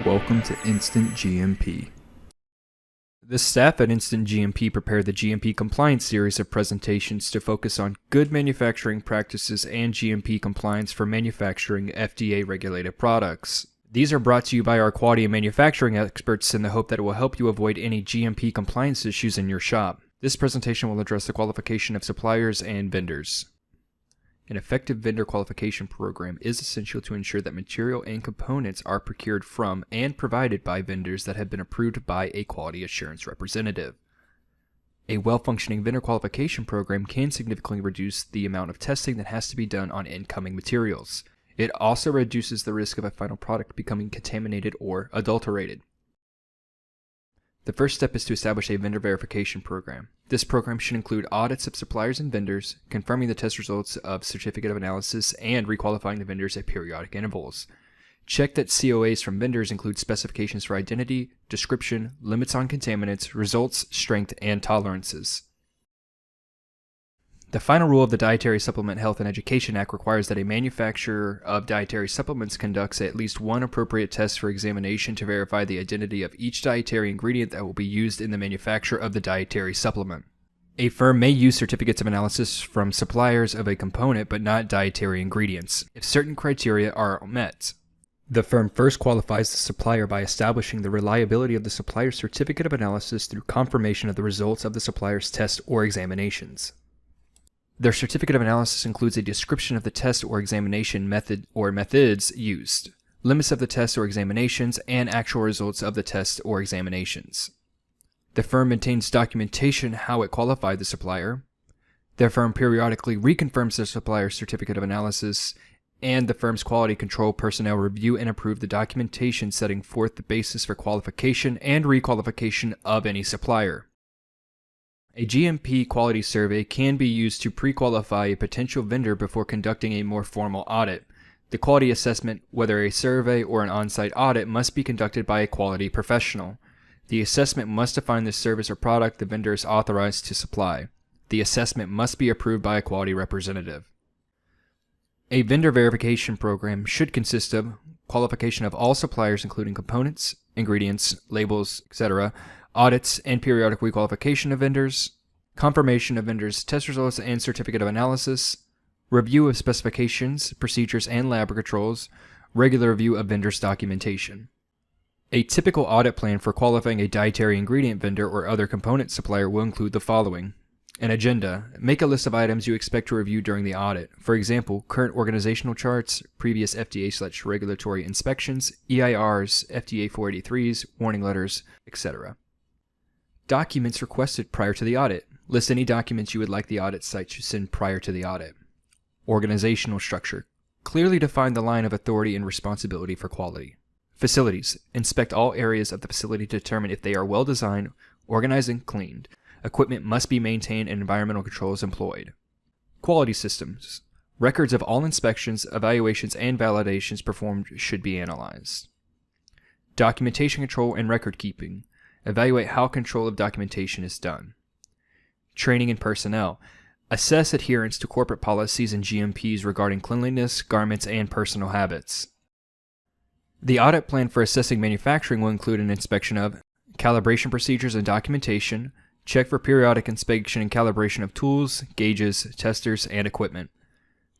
Welcome to InstantGMP. The staff at InstantGMP prepared the GMP compliance series of presentations to focus on good manufacturing practices and GMP compliance for manufacturing FDA-regulated products. These are brought to you by our quality and manufacturing experts in the hope that it will help you avoid any GMP compliance issues in your shop. This presentation will address the qualification of suppliers and vendors. An effective vendor qualification program is essential to ensure that material and components are procured from and provided by vendors that have been approved by a quality assurance representative. A well-functioning vendor qualification program can significantly reduce the amount of testing that has to be done on incoming materials. It also reduces the risk of a final product becoming contaminated or adulterated. The first step is to establish a vendor verification program. This program should include audits of suppliers and vendors, confirming the test results of certificate of analysis, and requalifying the vendors at periodic intervals. Check that COAs from vendors include specifications for identity, description, limits on contaminants, results, strength, and tolerances. The final rule of the Dietary Supplement Health and Education Act requires that a manufacturer of dietary supplements conducts at least one appropriate test for examination to verify the identity of each dietary ingredient that will be used in the manufacture of the dietary supplement. A firm may use certificates of analysis from suppliers of a component but not dietary ingredients, if certain criteria are met. The firm first qualifies the supplier by establishing the reliability of the supplier's certificate of analysis through confirmation of the results of the supplier's test or examinations. Their certificate of analysis includes a description of the test or examination method or methods used, limits of the test or examinations, and actual results of the test or examinations. The firm maintains documentation how it qualified the supplier. The firm periodically reconfirms the supplier's certificate of analysis, and the firm's quality control personnel review and approve the documentation setting forth the basis for qualification and requalification of any supplier. A GMP quality survey can be used to pre-qualify a potential vendor before conducting a more formal audit. The quality assessment, whether a survey or an on-site audit, must be conducted by a quality professional. The assessment must define the service or product the vendor is authorized to supply. The assessment must be approved by a quality representative. A vendor verification program should consist of qualification of all suppliers including components, ingredients, labels, etc., audits and periodic requalification of vendors, confirmation of vendors' test results and certificate of analysis, review of specifications, procedures, and lab controls, regular review of vendors' documentation. A typical audit plan for qualifying a dietary ingredient vendor or other component supplier will include the following. An agenda. Make a list of items you expect to review during the audit. For example, current organizational charts, previous FDA/regulatory inspections, EIRs, FDA 483s, warning letters, etc. Documents requested prior to the audit. List any documents you would like the audit site to send prior to the audit. Organizational structure. Clearly define the line of authority and responsibility for quality. Facilities. Inspect all areas of the facility to determine if they are well designed, organized, and cleaned. Equipment must be maintained and environmental controls employed. Quality systems. Records of all inspections, evaluations, and validations performed should be analyzed. Documentation control and record keeping. Evaluate how control of documentation is done. Training and personnel. Assess adherence to corporate policies and GMPs regarding cleanliness, garments, and personal habits. The audit plan for assessing manufacturing will include an inspection of calibration procedures and documentation, check for periodic inspection and calibration of tools, gauges, testers, and equipment.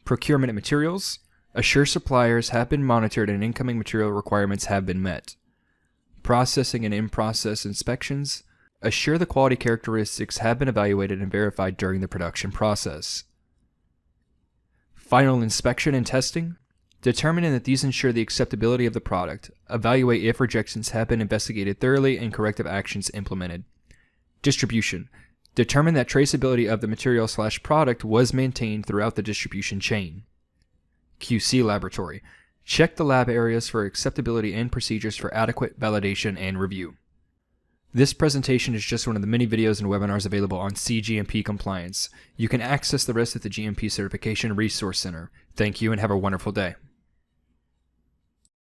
Procurement of materials. Assure suppliers have been monitored and incoming material requirements have been met. Processing and in-process inspections. Assure the quality characteristics have been evaluated and verified during the production process. Final inspection and testing. Determining that these ensure the acceptability of the product. Evaluate if rejections have been investigated thoroughly and corrective actions implemented. Distribution. Determine that traceability of the material/product was maintained throughout the distribution chain. QC laboratory. Check the lab areas for acceptability and procedures for adequate validation and review. This presentation is just one of the many videos and webinars available on CGMP compliance. You can access the rest at the GMP Certification Resource Center. Thank you and have a wonderful day.